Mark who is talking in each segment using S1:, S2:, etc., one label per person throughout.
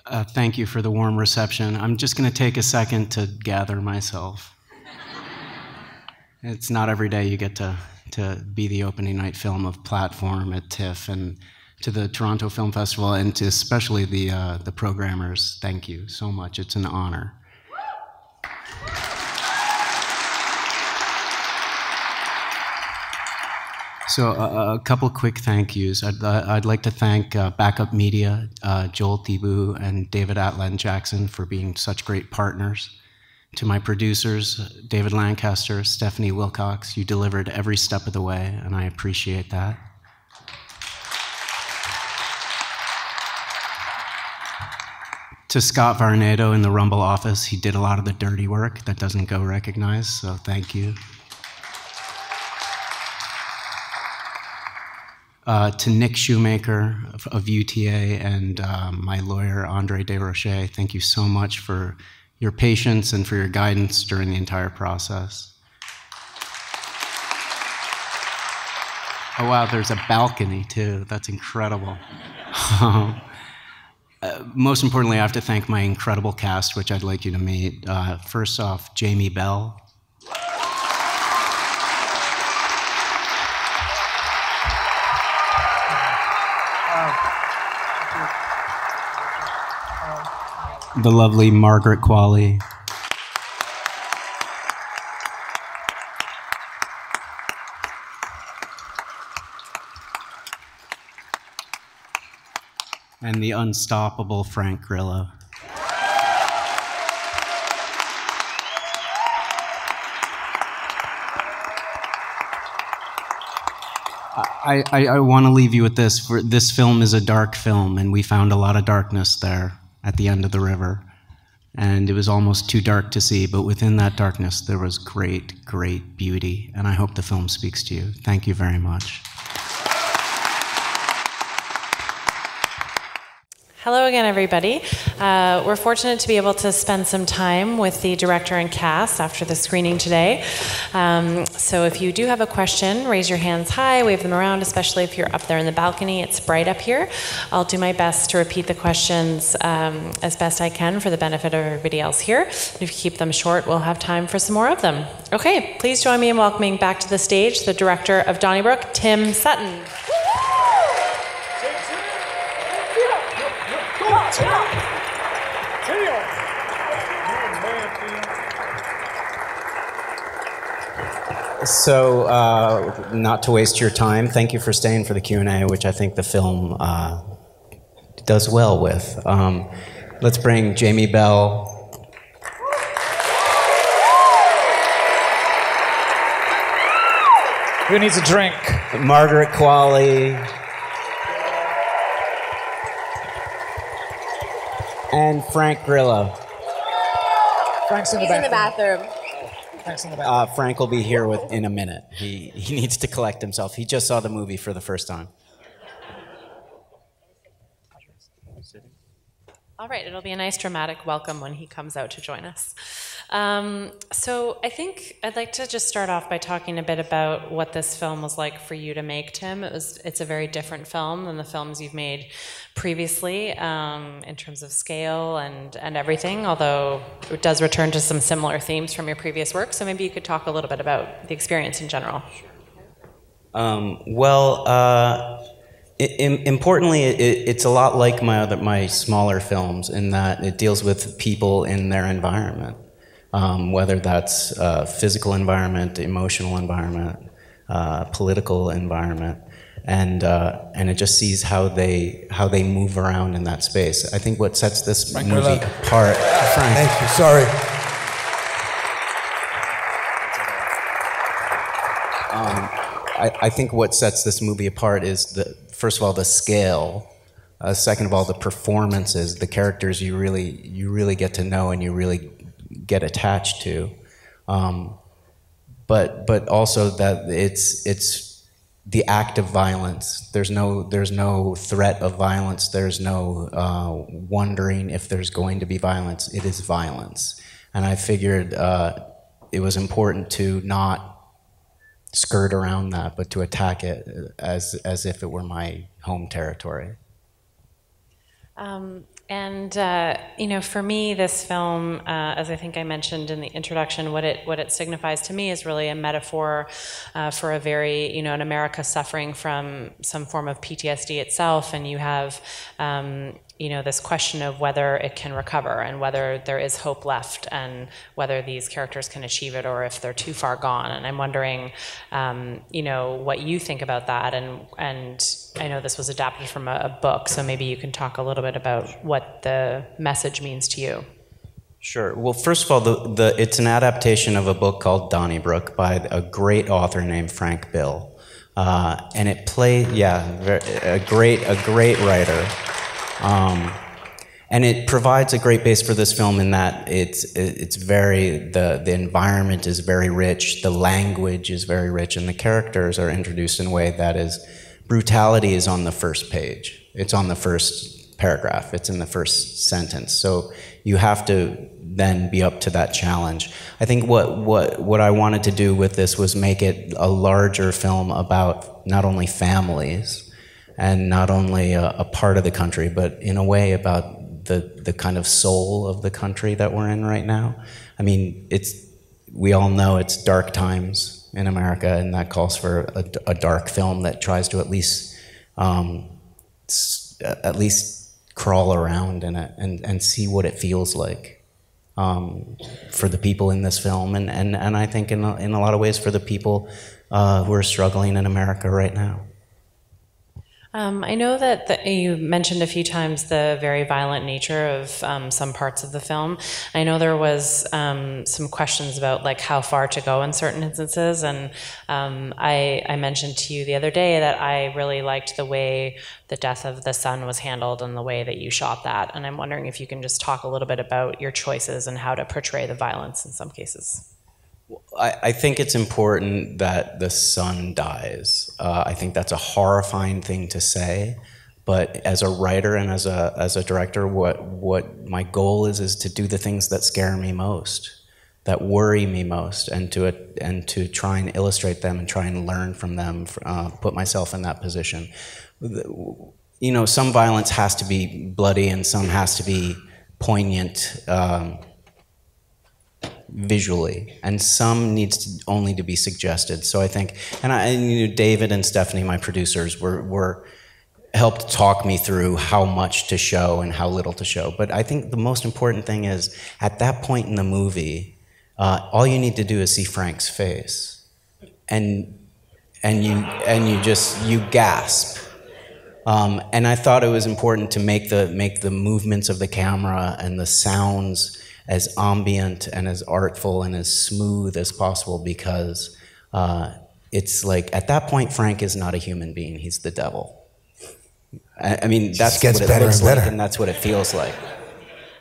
S1: Thank you for the warm reception. I'm just going to take a second to gather myself. It's not every day you get to be the opening night film of Platform at TIFF, and to the Toronto Film Festival, and to especially the programmers. Thank you so much. It's an honor. So a couple quick thank yous. I'd like to thank Backup Media, Joel Thibault and David Atlan-Jackson for being such great partners. To my producers, David Lancaster, Stephanie Wilcox, you delivered every step of the way, and I appreciate that. To Scott Varnado in the Rumble office, he did a lot of the dirty work that doesn't go recognized, so thank you. To Nick Shoemaker of UTA and my lawyer, Andre Desrochers, thank you so much for your patience and for your guidance during the entire process. Oh wow, there's a balcony too. That's incredible. Most importantly, I have to thank my incredible cast, which I'd like you to meet. First off, Jamie Bell. The lovely Margaret Qualley. And the unstoppable Frank Grillo. I want to leave you with this. This film is a dark film, and we found a lot of darkness there at the end of the river. And it was almost too dark to see, but within that darkness, there was great, great beauty. And I hope the film speaks to you. Thank you very much.
S2: Hello again, everybody. We're fortunate to be able to spend some time with the director and cast after the screening today. So if you do have a question, raise your hands high, wave them around, especially if you're up there in the balcony. It's bright up here. I'll do my best to repeat the questions as best I can for the benefit of everybody else here. If you keep them short, we'll have time for some more of them. Okay, please join me in welcoming back to the stage the director of Donnybrook, Tim Sutton.
S1: So, not to waste your time, thank you for staying for the Q&A, which I think the film does well with. Let's bring Jamie Bell.
S3: Who needs a drink?
S1: Margaret Qualley. And Frank Grillo.
S3: Frank's in the bathroom. Frank's in the bathroom.
S1: Frank will be here in a minute. He needs to collect himself. He just saw the movie for the first time.
S2: All right, it'll be a nice dramatic welcome when he comes out to join us. So I think I'd like to just start off by talking a bit about what this film was like for you to make, Tim. It's a very different film than the films you've made previously in terms of scale and everything, although it does return to some similar themes from your previous work. So maybe you could talk a little bit about the experience in general.
S1: Importantly, it's a lot like my smaller films in that it deals with people in their environment, whether that's physical environment, emotional environment, political environment, and it just sees how they move around in that space. I think what sets this movie apart. Frank.
S4: Thank you. Sorry.
S1: I think what sets this movie apart is first of all, the scale. Second of all, the performances, the characters you really get to know and you really get attached to. But also that it's the act of violence. There's no threat of violence. There's no wondering if there's going to be violence. It is violence, and I figured it was important to not skirt around that, but to attack it as if it were my home territory.
S2: You know, for me, this film, as I think I mentioned in the introduction, what it signifies to me is really a metaphor for a very, you know, in America suffering from some form of PTSD itself, and you have, you know, this question of whether it can recover and whether there is hope left and whether these characters can achieve it or if they're too far gone. And I'm wondering, you know, what you think about that. And I know this was adapted from a book, so maybe you can talk a little bit about what the message means to you.
S1: Sure. Well, first of all, it's an adaptation of a book called Donnybrook by a great author named Frank Bill. And it played, a great writer. And it provides a great base for this film in that it's very, the environment is very rich, the language is very rich, and the characters are introduced in a way that is, brutality is on the first page. It's on the first paragraph. It's in the first sentence. So you have to then be up to that challenge. I think what I wanted to do with this was make it a larger film about not only families and not only a part of the country, but in a way about the kind of soul of the country that we're in right now. I mean, we all know it's dark times in America, and that calls for a dark film that tries to at least crawl around in it and see what it feels like for the people in this film, and I think in a lot of ways for the people who are struggling in America right now.
S2: I know that you mentioned a few times the very violent nature of some parts of the film. I know there was some questions about like how far to go in certain instances, and I mentioned to you the other day that I really liked the way the death of the son was handled and the way that you shot that, and I'm wondering if you can just talk a little bit about your choices and how to portray the violence in some cases.
S1: I think it's important that the son dies. I think that's a horrifying thing to say, but as a writer and as a director, what my goal is to do the things that scare me most, that worry me most, and to try and illustrate them and try and learn from them, put myself in that position. You know, some violence has to be bloody and some has to be poignant visually, and some needs only to be suggested. So I think, and you know, David and Stephanie, my producers, were helped talk me through how much to show and how little to show. But I think the most important thing is, at that point in the movie, all you need to do is see Frank's face, and you gasp. And I thought it was important to make the movements of the camera and the sounds as ambient and as artful and as smooth as possible, because it's like, at that point, Frank is not a human being, he's the devil. I mean, that's what it looks like, and that's what it feels like.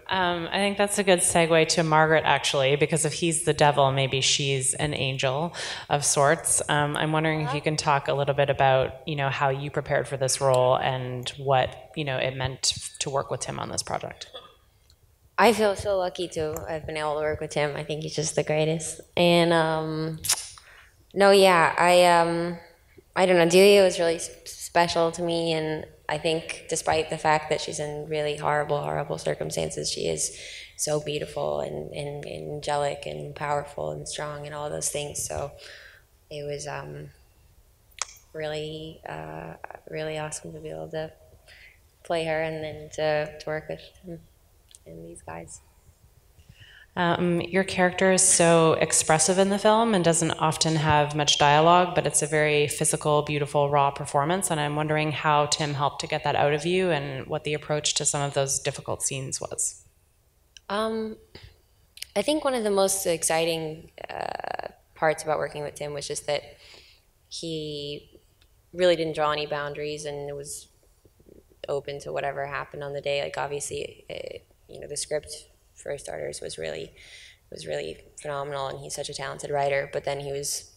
S2: I think that's a good segue to Margaret, actually, because if he's the devil, maybe she's an angel of sorts. I'm wondering if you can talk a little bit about, you know, how you prepared for this role and what, you know, it meant to work with Tim on this project.
S4: I feel so lucky to have been able to work with Tim. I think he's just the greatest. And no, yeah, I don't know. Delia was really special to me, and I think despite the fact that she's in really horrible circumstances, she is so beautiful and angelic and powerful and strong and all those things. So it was really awesome to be able to play her and then to work with him and these guys.
S2: Your character is so expressive in the film and doesn't often have much dialogue, but it's a very physical, beautiful, raw performance, and I'm wondering how Tim helped to get that out of you and what the approach to some of those difficult scenes was.
S4: I think one of the most exciting parts about working with Tim was just that he really didn't draw any boundaries and it was open to whatever happened on the day. Like, obviously, you know, the script, for starters, was really phenomenal, and he's such a talented writer, but then he was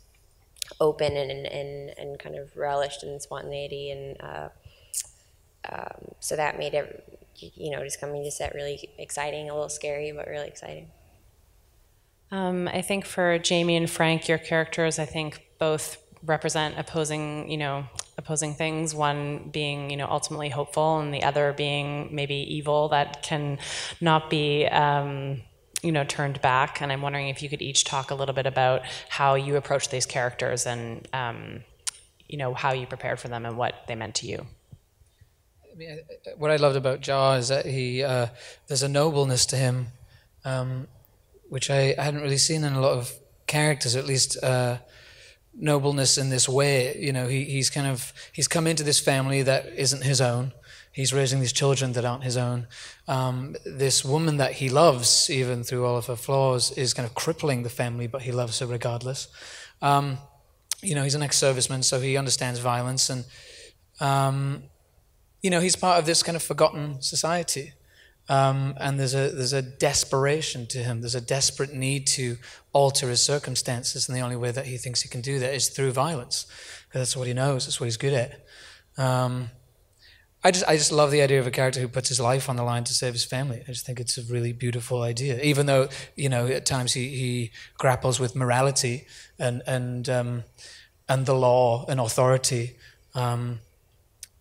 S4: open and kind of relished in spontaneity, and so that made it, you know, just coming to set really exciting, a little scary, but really exciting.
S2: I think for Jamie and Frank, your characters, I think both represent opposing, you know, opposing things, one being, you know, ultimately hopeful, and the other being maybe evil that can not be, you know, turned back. And I'm wondering if you could each talk a little bit about how you approach these characters and, you know, how you prepared for them and what they meant to you.
S5: I mean, what I loved about Jar is that there's a nobleness to him, which I hadn't really seen in a lot of characters, at least nobleness in this way. You know, he's come into this family that isn't his own. He's raising these children that aren't his own. This woman that he loves, even through all of her flaws, is kind of crippling the family, but he loves her regardless. You know, he's an ex-serviceman, so he understands violence, and you know, he's part of this kind of forgotten society. And there's a desperation to him. There's a desperate need to alter his circumstances, and the only way that he thinks he can do that is through violence, because that's what he knows. That's what he's good at. I just love the idea of a character who puts his life on the line to save his family. I just think it's a really beautiful idea, even though, you know, at times he grapples with morality and the law and authority.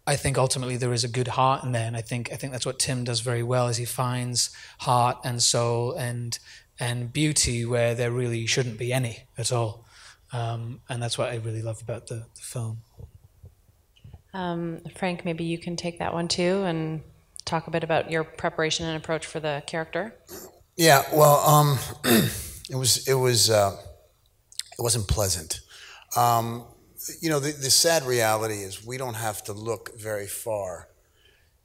S5: I think ultimately there is a good heart in there, and I think that's what Tim does very well, is he finds heart and soul and beauty where there really shouldn't be any at all, and that's what I really love about the film.
S2: Frank, maybe you can take that one too and talk a bit about your preparation and approach for the character.
S6: Yeah, well, it wasn't pleasant. You know, the sad reality is we don't have to look very far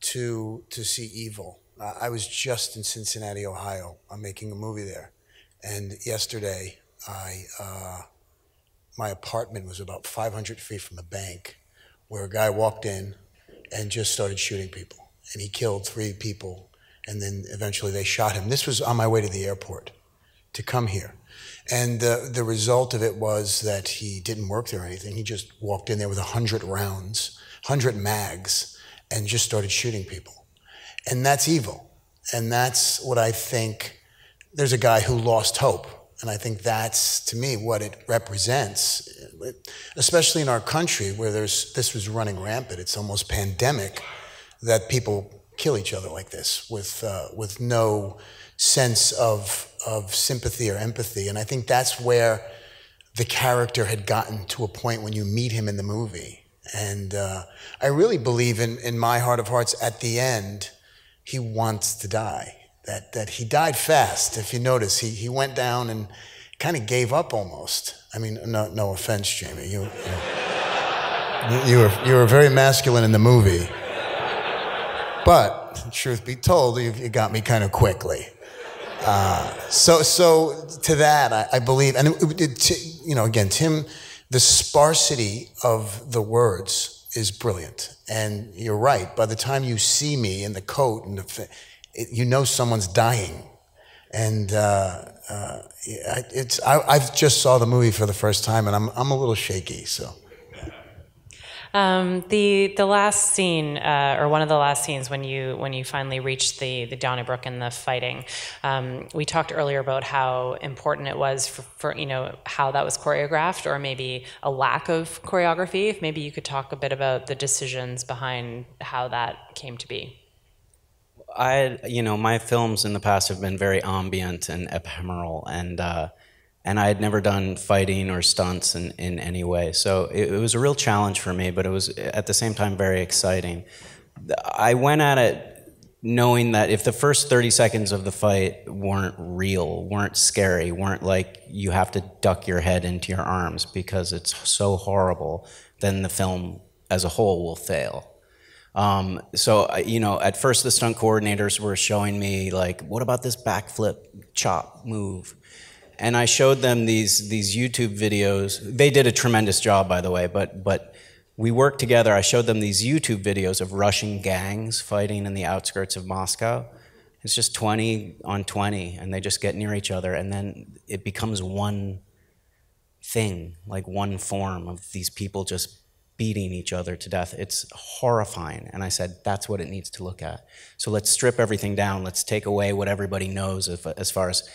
S6: to see evil. I was just in Cincinnati, Ohio. I'm making a movie there, and yesterday my apartment was about 500 feet from the bank, where a guy walked in and just started shooting people, and he killed 3 people, and then eventually they shot him. This was on my way to the airport to come here. And the result of it was that he didn't work there or anything. He just walked in there with 100 rounds, 100 mags, and just started shooting people. And that's evil. And that's what I think, there's a guy who lost hope. And I think that's, to me, what it represents, especially in our country where this was running rampant. It's almost pandemic that people kill each other like this with no sense of sympathy or empathy. And I think that's where the character had gotten to a point when you meet him in the movie. And I really believe in my heart of hearts, at the end, he wants to die. That he died fast. If you notice, he went down and kind of gave up almost. I mean, no offense, Jamie. You were very masculine in the movie. But, truth be told, you got me kind of quickly. So to that, I believe, and you know, again, Tim, the sparsity of the words is brilliant. And you're right, by the time you see me in the coat, and you know someone's dying. And I've just saw the movie for the first time, and I'm a little shaky, so.
S2: The last scene, or one of the last scenes when you finally reached the Donnybrook and the fighting, we talked earlier about how important it was for you know, how that was choreographed, or maybe a lack of choreography. If maybe you could talk a bit about the decisions behind how that came to be.
S1: You know, my films in the past have been very ambient and ephemeral, and I had never done fighting or stunts in any way. So it was a real challenge for me, but it was at the same time very exciting. I went at it knowing that if the first 30 seconds of the fight weren't real, weren't scary, weren't like you have to duck your head into your arms because it's so horrible, then the film as a whole will fail. So, you know, at first the stunt coordinators were showing me, like, what about this backflip chop move? And I showed them these YouTube videos. They did a tremendous job, by the way, but we worked together. I showed them these YouTube videos of Russian gangs fighting in the outskirts of Moscow. It's just 20 on 20, and they just get near each other, and then it becomes one thing, like one form of these people just beating each other to death. It's horrifying. And I said, that's what it needs to look at. So let's strip everything down. Let's take away what everybody knows as far as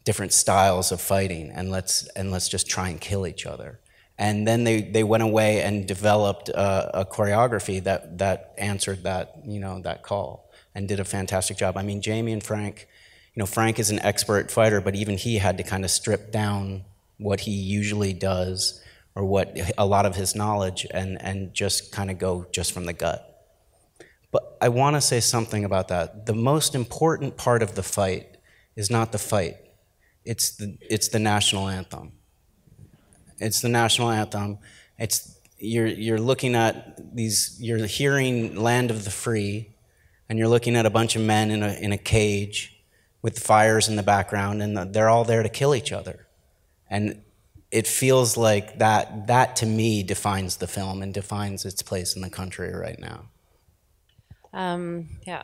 S1: different styles of fighting, and let's just try and kill each other. And then they went away and developed a choreography that answered that, that call, and did a fantastic job. I mean, Jamie and Frank, Frank is an expert fighter, but even he had to kind of strip down what he usually does, or what a lot of his knowledge, and just kind of go just from the gut. But I want to say something about that. The most important part of the fight is not the fight. It's the national anthem. It's the national anthem. You're looking at you're hearing Land of the Free, and you're looking at a bunch of men in a cage with fires in the background, and they're all there to kill each other. And it feels like that to me defines the film and defines its place in the country right now.
S2: Yeah.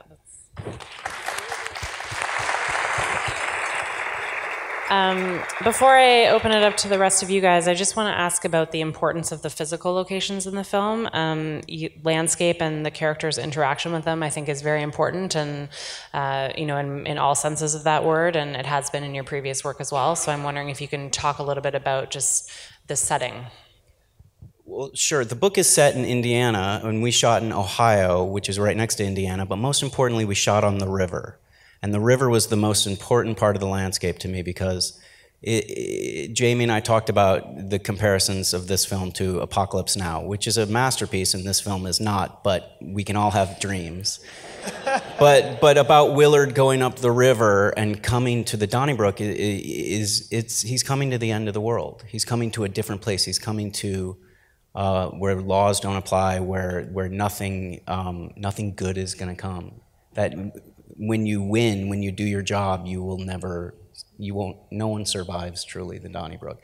S2: Before I open it up to the rest of you guys, I just want to ask about the importance of the physical locations in the film. Landscape and the characters' interaction with them, I think, is very important, and in all senses of that word, and it has been in your previous work as well. So I'm wondering if you can talk a little bit about just the setting.
S1: Well, sure. The book is set in Indiana, and we shot in Ohio, which is right next to Indiana, but most importantly, we shot on the river. And the river was the most important part of the landscape to me, because Jamie and I talked about the comparisons of this film to Apocalypse Now, which is a masterpiece, and this film is not, but we can all have dreams. But about Willard going up the river and coming to the Donnybrook, he's coming to the end of the world. He's coming to a different place. He's coming to where laws don't apply, where nothing good is going to come. That when you win, when you do your job, no one survives truly the Donnybrook.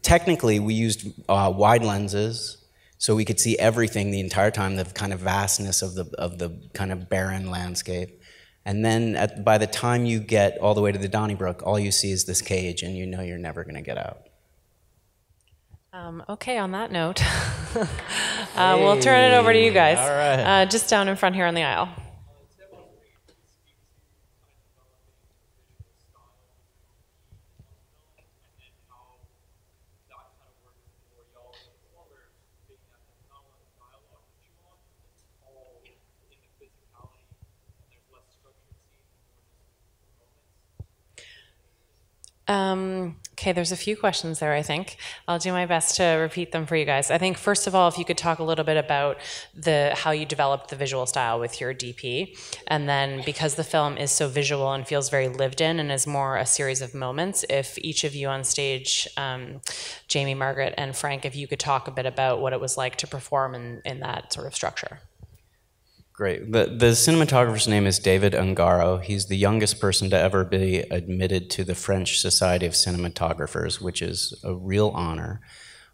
S1: Technically, we used wide lenses, so we could see everything the entire time, the kind of vastness of the kind of barren landscape. And then by the time you get all the way to the Donnybrook, all you see is this cage, and you know you're never going to get out.
S2: Okay, on that note, we'll turn it over to you guys.
S1: All right.
S2: Just down in front here on the aisle. Okay, there's a few questions there, I think. I'll do my best to repeat them for you guys. I think, first of all, if you could talk a little bit about how you developed the visual style with your DP, and then because the film is so visual and feels very lived in and is more a series of moments, if each of you on stage, Jamie, Margaret, and Frank, if you could talk a bit about what it was like to perform in that sort of structure.
S1: Great. The cinematographer's name is David Ungaro. He's the youngest person to ever be admitted to the French Society of Cinematographers, which is a real honor.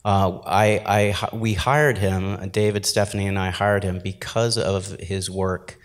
S1: We hired him, David, Stephanie, and I hired him because of his work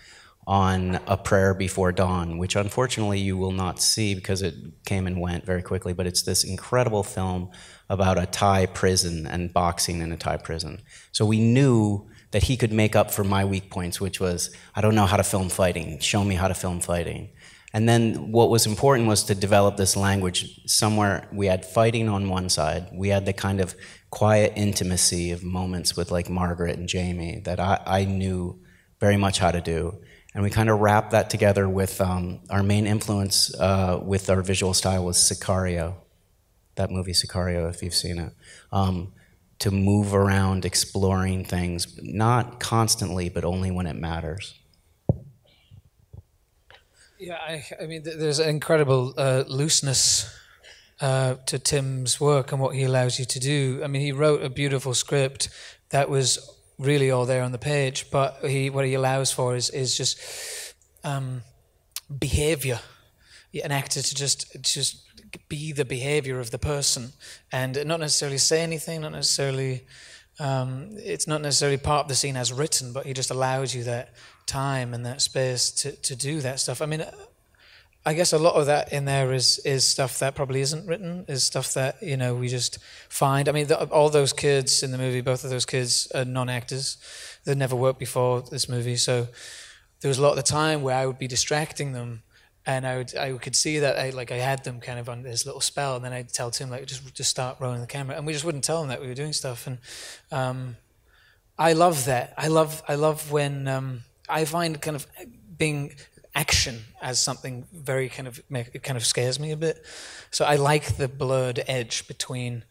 S1: on A Prayer Before Dawn, which unfortunately you will not see because it came and went very quickly, but it's this incredible film about a Thai prison and boxing in a Thai prison. So we knew that he could make up for my weak points, which was, I don't know how to film fighting, show me how to film fighting. And then what was important was to develop this language. Somewhere we had fighting on one side, we had the kind of quiet intimacy of moments with like Margaret and Jamie that I knew very much how to do. And we kind of wrapped that together with our main influence with our visual style was Sicario, that movie Sicario, if you've seen it. To move around, exploring things, not constantly, but only when it matters.
S5: Yeah, I mean, there's an incredible looseness to Tim's work and what he allows you to do. I mean, he wrote a beautiful script that was really all there on the page, but what he allows for is just behavior. An actor to just be the behavior of the person and not necessarily say anything, not necessarily, it's not necessarily part of the scene as written, but he just allows you that time and that space to do that stuff. I mean, I guess a lot of that in there is stuff that probably isn't written, is stuff that, we just find. I mean, all those kids in the movie, both of those kids are non-actors. They'd never worked before this movie, so there was a lot of the time where I would be distracting them And I could see that I had them kind of on this little spell, and then I'd tell Tim like just start rolling the camera, and we just wouldn't tell them that we were doing stuff. And I love that. I love when I find kind of being action as something very kind of it kind of scares me a bit. So I like the blurred edge between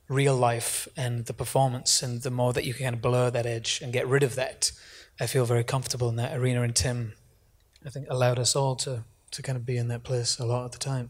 S5: real life and the performance, and the more that you can kind of blur that edge and get rid of that, I feel very comfortable in that arena. And Tim, I think, allowed us all to kind of be in that place a lot of the time.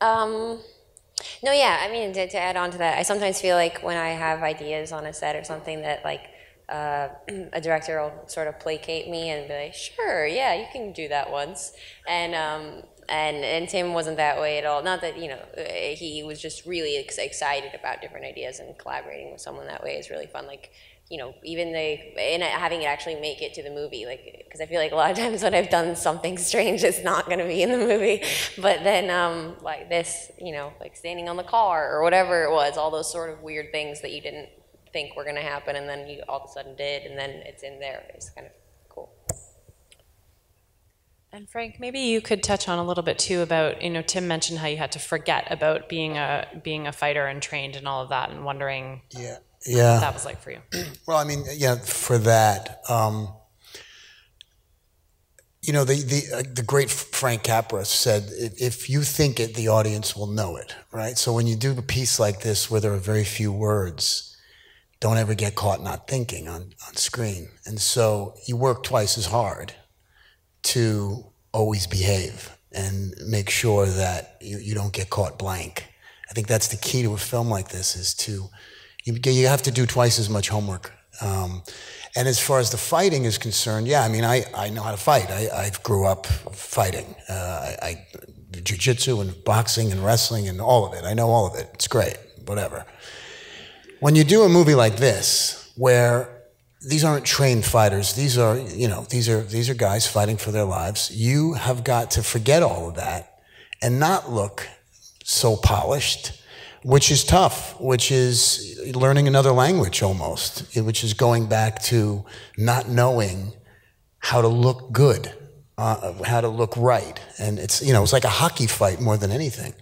S4: No, yeah, I mean, to add on to that, I sometimes feel like when I have ideas on a set or something that like a director will sort of placate me and be like, sure, yeah, you can do that once. And Tim wasn't that way at all. Not that, you know, he was just really excited about different ideas, and collaborating with someone that way is really fun. Like, you know, even and having it actually make it to the movie, like, because I feel like a lot of times when I've done something strange, it's not going to be in the movie. But then, like this, you know, like standing on the car or whatever it was, all those sort of weird things that you didn't think were going to happen, and then you all of a sudden did, and then it's in there. It's kind of cool.
S2: And Frank, maybe you could touch on a little bit too about, you know, Tim mentioned how you had to forget about being a fighter and trained and all of that, and wondering what that was like for you.
S6: Well, I mean, yeah, for that, you know, the great Frank Capra said, if you think it, the audience will know it, right? So when you do a piece like this where there are very few words, don't ever get caught not thinking on screen. And so you work twice as hard to always behave and make sure that you don't get caught blank. I think that's the key to a film like this, is you have to do twice as much homework. And as far as the fighting is concerned, yeah, I mean, I know how to fight. I grew up fighting. I jiu-jitsu and boxing and wrestling and all of it. I know all of it. It's great, whatever. When you do a movie like this, where these aren't trained fighters, these are, you know, these are guys fighting for their lives, you have got to forget all of that and not look so polished, which is tough, which is learning another language almost, which is going back to not knowing how to look good, how to look right. And it's, you know, it's like a hockey fight more than anything.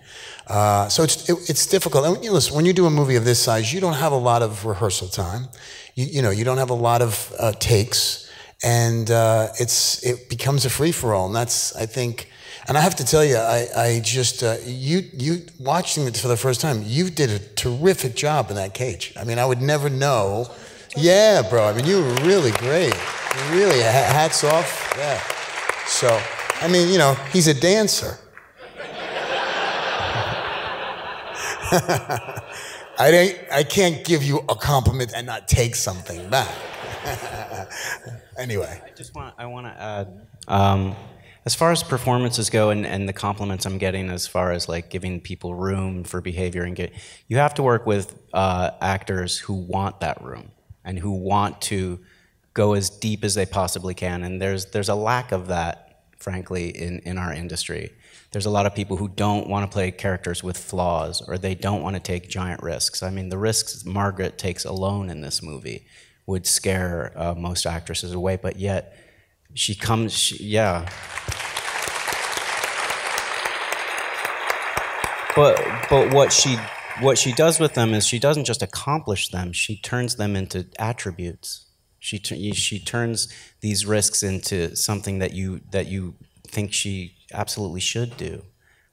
S6: So it's difficult. And, you know, listen, when you do a movie of this size, you don't have a lot of rehearsal time. You know, you don't have a lot of takes, and it becomes a free-for-all. And that's, I think, and I have to tell you, I just, you watching it for the first time, you did a terrific job in that cage. I mean, I would never know. Yeah, bro, I mean, you were really great. Really, hats off. Yeah. So, I mean, you know, he's a dancer. I can't give you a compliment and not take something back. Anyway.
S1: I want to add, as far as performances go and the compliments I'm getting as far as like giving people room for behavior, and you have to work with actors who want that room and who want to go as deep as they possibly can. And there's a lack of that, frankly, in our industry. There's a lot of people who don't want to play characters with flaws, or they don't want to take giant risks. I mean, the risks Margaret takes alone in this movie would scare most actresses away, but yet she comes, yeah. But what she does with them is she doesn't just accomplish them, she turns them into attributes. She turns these risks into something that you think she absolutely should do,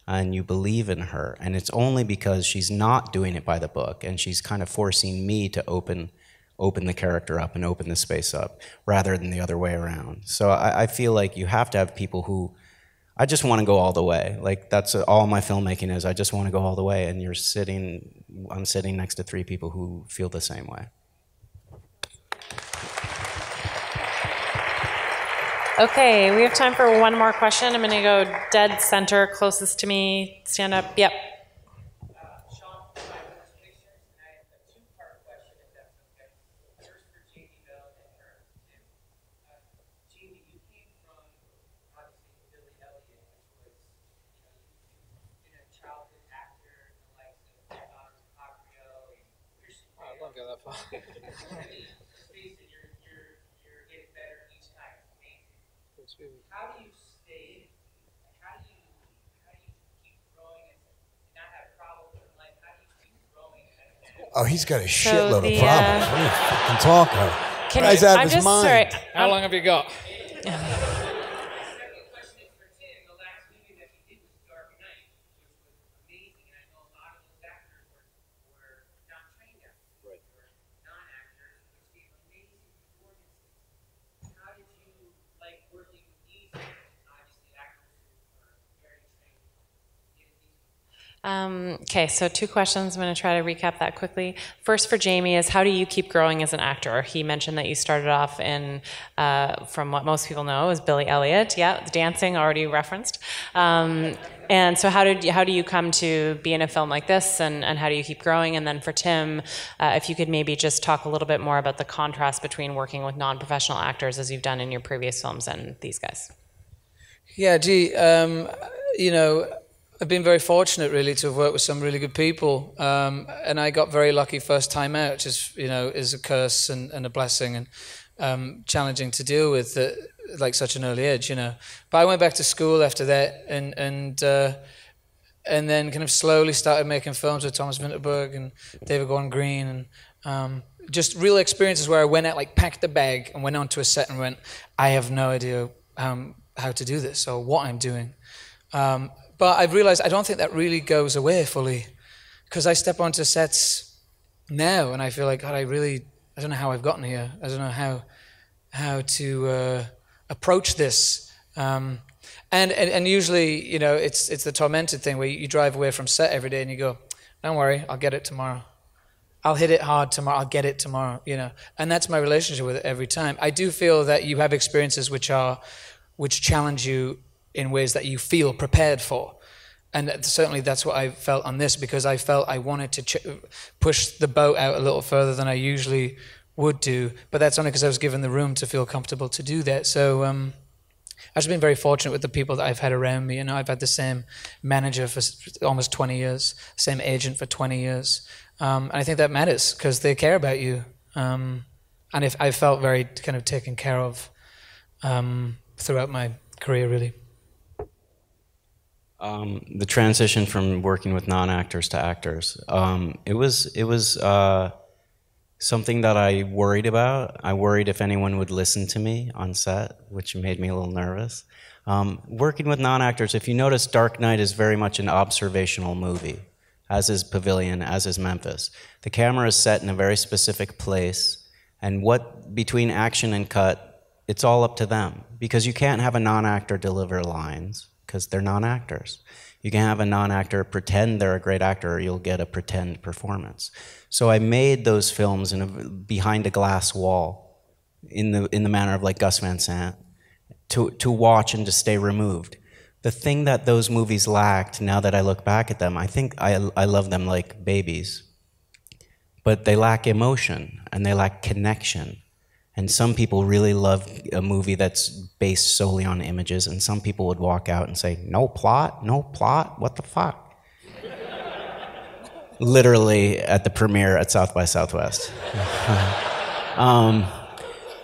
S1: and you believe in her, and it's only because she's not doing it by the book, and she's kind of forcing me to open the character up and open the space up rather than the other way around. So I feel like you have to have people who, I just want to go all the way. Like, that's all my filmmaking is. I just want to go all the way, and I'm sitting next to three people who feel the same way.
S2: Okay, we have time for one more question. I'm going to go dead center, closest to me. Stand up. Yep.
S7: Sean, my first pictures, and I have a two-part question, if that's okay. First for Jamie, though, and her, Tim. Jamie, you came from, obviously, Billy Elliot, which was, you know, you've been a childhood actor, the likes of Leonardo DiCaprio and Christian Bale.
S5: I won't go that far.
S7: I mean, let's face it, you're getting better each how do you stay, how do you keep growing and not have problems in life? How do you keep growing?
S6: Oh, he's got a shitload of
S2: the,
S6: problems. What are you fucking talking? Guy's out of his mind.
S2: Sorry.
S5: How long have you got?
S7: The second question is for Tim. The last movie that he did was Dark Knight, which was amazing, and I know a lot of those actors were not trained actors. Right. They were non-actors, which gave amazing performances. How did you like working with these actors? Obviously, actors who are very trained.
S2: Okay, so 2 questions. I'm going to try to recap that quickly. First for Jamie is, how do you keep growing as an actor? He mentioned that you started off in, from what most people know, is Billy Elliot. Yeah, dancing already referenced. And so how do you come to be in a film like this, and how do you keep growing? And then for Tim, if you could maybe just talk a little bit more about the contrast between working with non-professional actors as you've done in your previous films and these guys.
S5: Yeah, gee, you know, I've been very fortunate, really, to have worked with some really good people, and I got very lucky first time out, which is, you know, is a curse and a blessing, and challenging to deal with at like such an early age, you know. But I went back to school after that, and then kind of slowly started making films with Thomas Vinterberg and David Gordon Green, and just real experiences where I went out, like packed the bag and went onto a set and went, I have no idea how to do this or what I'm doing. But I've realized I don't think that really goes away fully, because I step onto sets now and I feel like, God, I don't know how I've gotten here. I don't know how to approach this. And usually, you know, it's the tormented thing where you drive away from set every day and you go, don't worry, I'll get it tomorrow. I'll hit it hard tomorrow. I'll get it tomorrow, you know. And that's my relationship with it every time. I do feel that you have experiences which challenge you in ways that you feel prepared for. And certainly that's what I felt on this, because I felt I wanted to push the boat out a little further than I usually would do. But that's only because I was given the room to feel comfortable to do that. So I've just been very fortunate with the people that I've had around me. You know, I've had the same manager for almost 20 years, same agent for 20 years. And I think that matters because they care about you. And if I felt very kind of taken care of throughout my career, really.
S1: The transition from working with non-actors to actors, it was something that I worried about. I worried if anyone would listen to me on set, which made me a little nervous. Working with non-actors, if you notice, Dark Knight is very much an observational movie, as is Pavilion, as is Memphis. The camera is set in a very specific place, and what between action and cut, it's all up to them, because you can't have a non-actor deliver lines, because they're non-actors. You can have a non-actor pretend they're a great actor, or you'll get a pretend performance. So I made those films behind a glass wall, in the manner of like Gus Van Sant, to watch and to stay removed. The thing that those movies lacked, now that I look back at them, I think I love them like babies, but they lack emotion and they lack connection. And some people really love a movie that's based solely on images, and some people would walk out and say, no plot, what the fuck? Literally at the premiere at South by Southwest.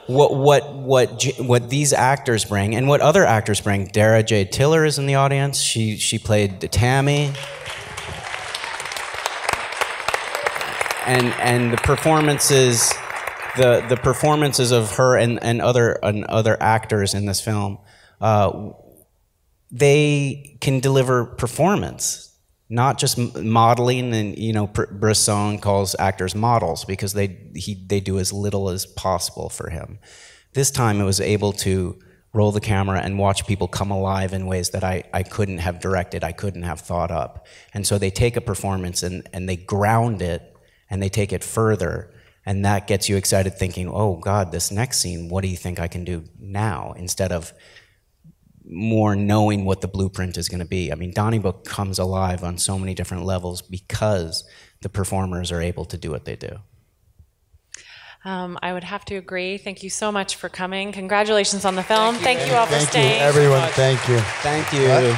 S1: What these actors bring, and what other actors bring, Dara J. Tiller is in the audience. She played Tammy. And the performances... The performances of her and other actors in this film, they can deliver performance, not just modeling. And you know, Bresson calls actors models because they do as little as possible for him. This time, it was able to roll the camera and watch people come alive in ways that I couldn't have directed, I couldn't have thought up. And so they take a performance and they ground it and they take it further. And that gets you excited thinking, oh God, this next scene, what do you think I can do now? Instead of more knowing what the blueprint is gonna be. I mean, Donnybrook comes alive on so many different levels because the performers are able to do what they do.
S2: I would have to agree. Thank you so much for coming. Congratulations on the film. Thank you all for staying.
S6: Thank you, everyone. Thank you.
S1: Thank you.